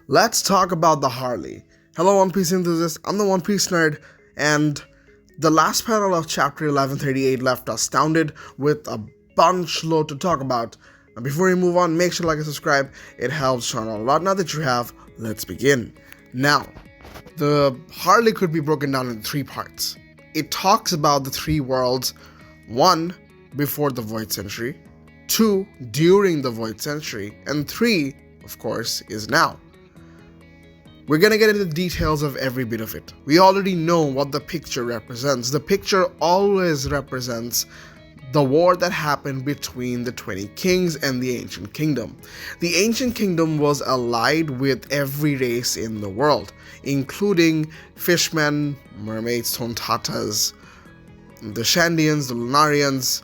Let's talk about the Harley. Hello, One Piece enthusiasts. I'm the One Piece nerd, and the last panel of chapter 1138 left us astounded with a bunch load to talk about. Now, before we move on, make sure to like and subscribe. It helps channel a lot. Now that you have, let's begin. Now, the Harley could be broken down into three parts. It talks about the three worlds: 1. Before the Void Century, 2. During the Void Century, and 3, of course, is now. We're gonna get into the details of every bit of it. We already know what the picture represents. The picture always represents the war that happened between the 20 kings and the Ancient Kingdom. The Ancient Kingdom was allied with every race in the world, including fishmen, mermaids, tontatas, the Shandians, the Lunarians,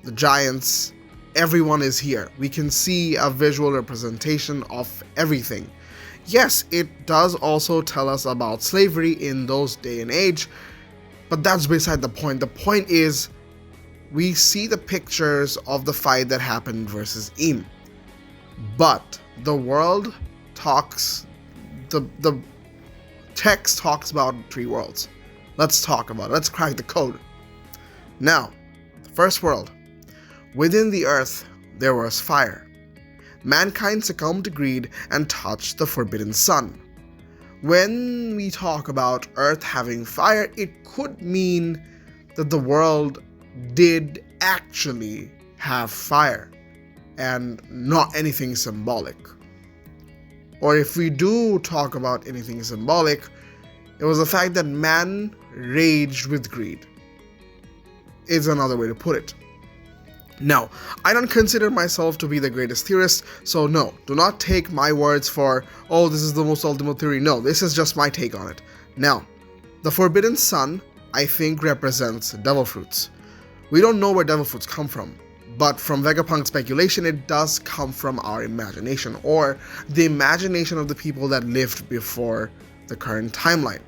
the Giants. Everyone is here. We can see a visual representation of everything. Yes, it does also tell us about slavery in those day and age, but that's beside the point. The point is, we see the pictures of the fight that happened versus Im. But the world talks, the text talks about three worlds. Let's talk about it. Let's crack the code. Now, the first world. Within the earth, there was fire. Mankind succumbed to greed and touched the forbidden sun. When we talk about Earth having fire, it could mean that the world did actually have fire and not anything symbolic. Or if we do talk about anything symbolic, it was the fact that man raged with greed. Is another way to put it. Now, I don't consider myself to be the greatest theorist, so no, do not take my words for, oh, this is the most ultimate theory. No, this is just my take on it. Now, the forbidden sun, I think, represents devil fruits. We don't know where devil fruits come from, but from Vegapunk speculation, it does come from our imagination, or the imagination of the people that lived before the current timeline.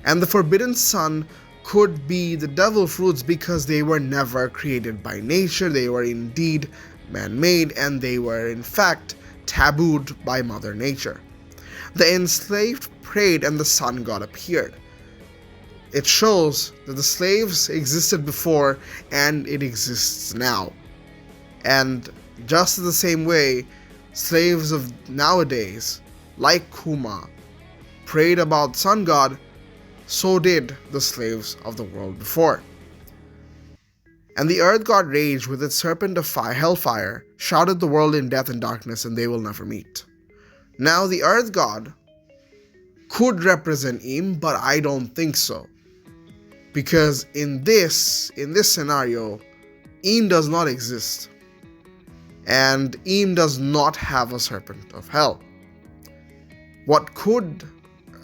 And the forbidden sun could be the devil fruits because they were never created by nature. They were indeed man-made, and they were in fact tabooed by Mother Nature. The enslaved prayed and the sun god appeared. It shows that the slaves existed before and it exists now. And just in the same way, slaves of nowadays, like Kuma, prayed about sun god, so did the slaves of the world before. And the earth god raged with its serpent of hellfire, shrouded the world in death and darkness, and they will never meet. Now the earth god could represent Im, but I don't think so. Because in this scenario, Im does not exist. And Im does not have a serpent of hell. What could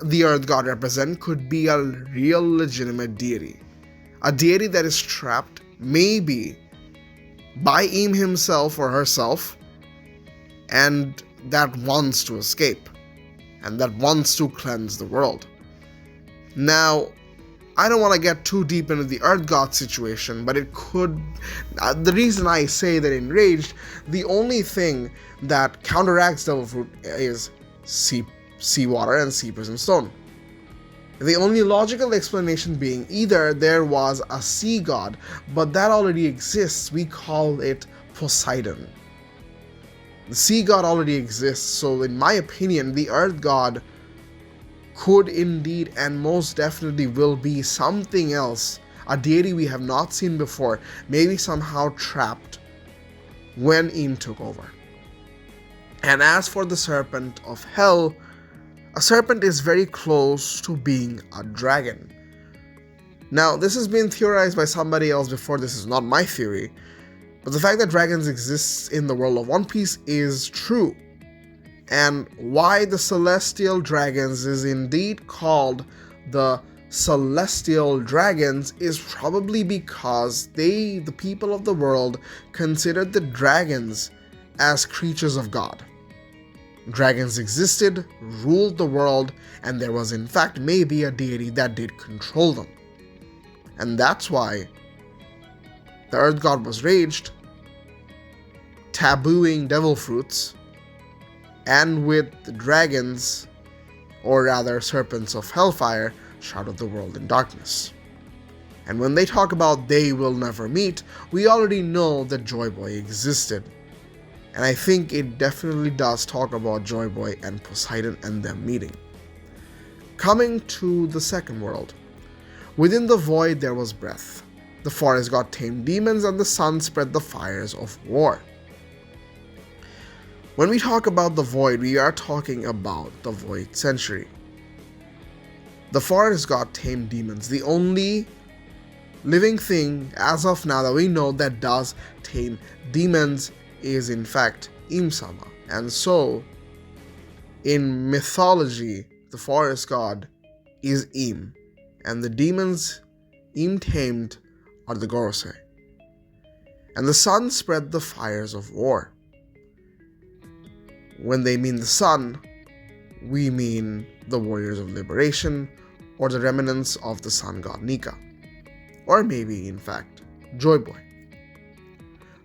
the earth god represent could be a real legitimate deity. A deity that is trapped, maybe, by Im himself or herself, and that wants to escape, and that wants to cleanse the world. Now, I don't want to get too deep into the earth god situation, but it could, the reason I say that enraged, the only thing that counteracts devil fruit is seawater and sea prison stone. The only logical explanation being either there was a sea god, but that already exists. We call it Poseidon. The sea god already exists, so in my opinion, the earth god could indeed and most definitely will be something else, a deity we have not seen before, maybe somehow trapped when Im took over. And as for the serpent of hell, a serpent is very close to being a dragon. Now, this has been theorized by somebody else before. This is not my theory, but the fact that dragons exist in the world of One Piece is true. And why the celestial dragons is indeed called the celestial dragons is probably because the people of the world, considered the dragons as creatures of God. Dragons existed, ruled the world, and there was in fact maybe a deity that did control them. And that's why the earth god was raged, tabooing devil fruits, and with dragons, or rather serpents of hellfire, shrouded the world in darkness. And when they talk about they will never meet, we already know that Joy Boy existed. And I think it definitely does talk about Joy Boy and Poseidon and them meeting. Coming to the second world. Within the void there was breath. The forest god tamed demons and the sun spread the fires of war. When we talk about the void, we are talking about the void century. The forest god tamed demons, the only living thing as of now that we know that does tame demons is in fact Im-sama. And so, in mythology, the forest god is Im, and the demons Im tamed are the Gorosei. And the sun spread the fires of war. When they mean the sun, we mean the warriors of liberation, or the remnants of the sun god Nika. Or maybe, in fact, Joy Boy.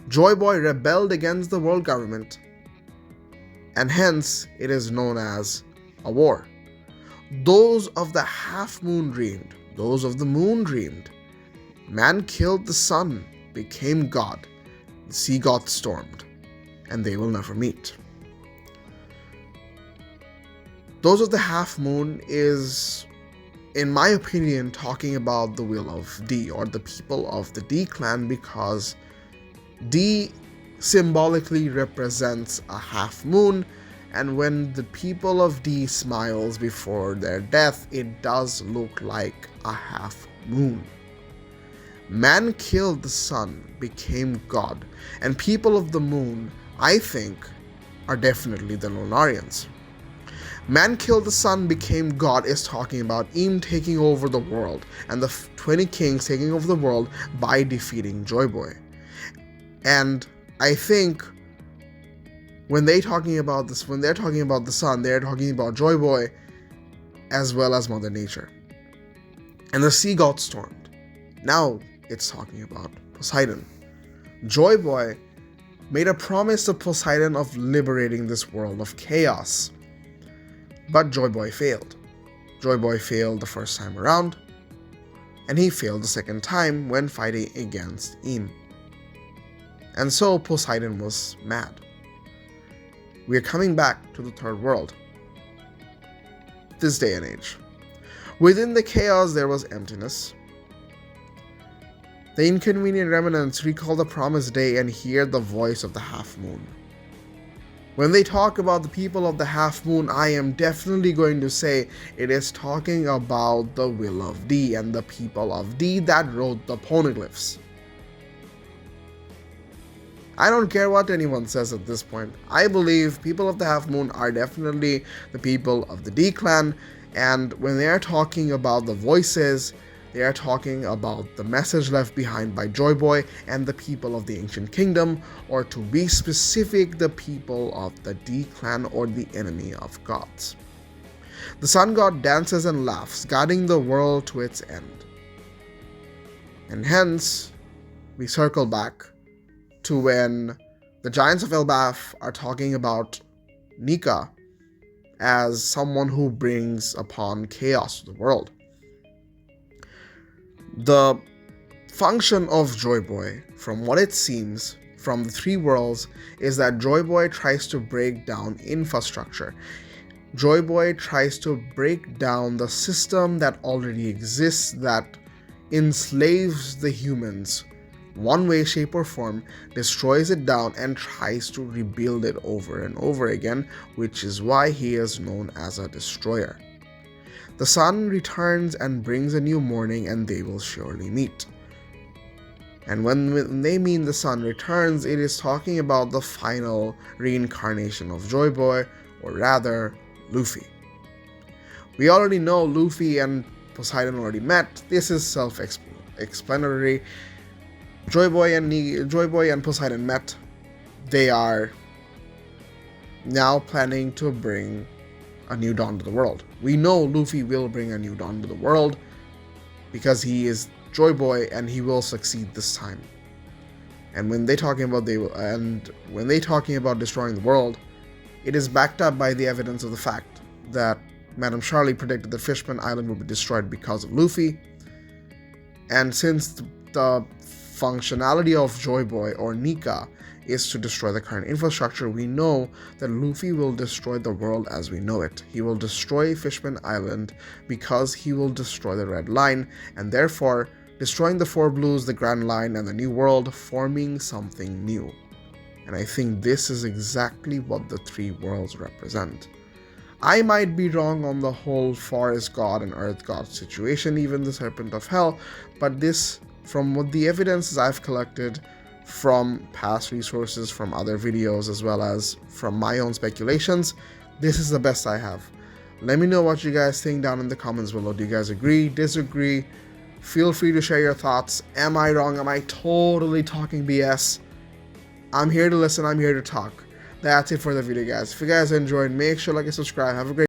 Joy Boy rebelled against the world government, and hence it is known as a war. Those of the half moon dreamed, those of the moon dreamed. Man killed the sun, became God, the sea god stormed, and they will never meet. Those of the half moon is, in my opinion, talking about the will of D, or the people of the D clan, because D symbolically represents a half moon, and when the people of D smiles before their death, it does look like a half moon. Man killed the sun, became God, and people of the moon, I think, are definitely the Lunarians. Man killed the sun, became God is talking about Im taking over the world and the 20 kings taking over the world by defeating Joy Boy. And I think when they're talking about the sun, they're talking about Joy Boy as well as Mother Nature. And the sea god stormed. Now it's talking about Poseidon. Joy Boy made a promise to Poseidon of liberating this world of chaos. But Joy Boy failed. Joy Boy failed the first time around, and he failed the second time when fighting against Im. And so Poseidon was mad. We are coming back to the third world. This day and age. Within the chaos there was emptiness. The inconvenient remnants recall the promised day and hear the voice of the half moon. When they talk about the people of the half moon, I am definitely going to say it is talking about the will of D and the people of D that wrote the poneglyphs. I don't care what anyone says at this point. I believe people of the half moon are definitely the people of the D clan, and when they are talking about the voices, they are talking about the message left behind by Joy Boy and the people of the ancient kingdom, or to be specific, the people of the D clan, or the enemy of gods. The sun god dances and laughs, guiding the world to its end. And hence, we circle back to when the giants of Elbaf are talking about Nika as someone who brings upon chaos to the world. The function of Joy Boy, from what it seems from the three worlds, is that Joy Boy tries to break down infrastructure. Joy Boy tries to break down the system that already exists that enslaves the humans one way, shape, or form, destroys it down, and tries to rebuild it over and over again, which is why he is known as a destroyer. The sun returns and brings a new morning, and they will surely meet. And when they mean the sun returns, it is talking about the final reincarnation of Joy Boy, or rather, Luffy. We already know Luffy and Poseidon already met. This is self-explanatory. Joy Boy and Poseidon met. They are now planning to bring a new dawn to the world. We know Luffy will bring a new dawn to the world because he is Joy Boy and he will succeed this time. And when they talking about destroying the world, It is backed up by the evidence of the fact that Madame Charlie predicted that Fishman Island would be destroyed because of Luffy. And since the functionality of Joy Boy or Nika is to destroy the current infrastructure, we know that Luffy will destroy the world as we know it. He will destroy Fishman Island because he will destroy the Red Line, and therefore destroying the Four Blues, the Grand Line, and the New World, forming something new. And I think this is exactly what the three worlds represent. I might be wrong on the whole Forest God and Earth God situation, even the Serpent of Hell, but this, from what the evidences I've collected from past resources, from other videos, as well as from my own speculations, this is the best I have. Let me know what you guys think down in the comments below. Do you guys agree, disagree? Feel free to share your thoughts. Am I wrong? Am I totally talking BS? I'm here to listen. I'm here to talk. That's it for the video, guys. If you guys enjoyed, make sure to like and subscribe. Have a great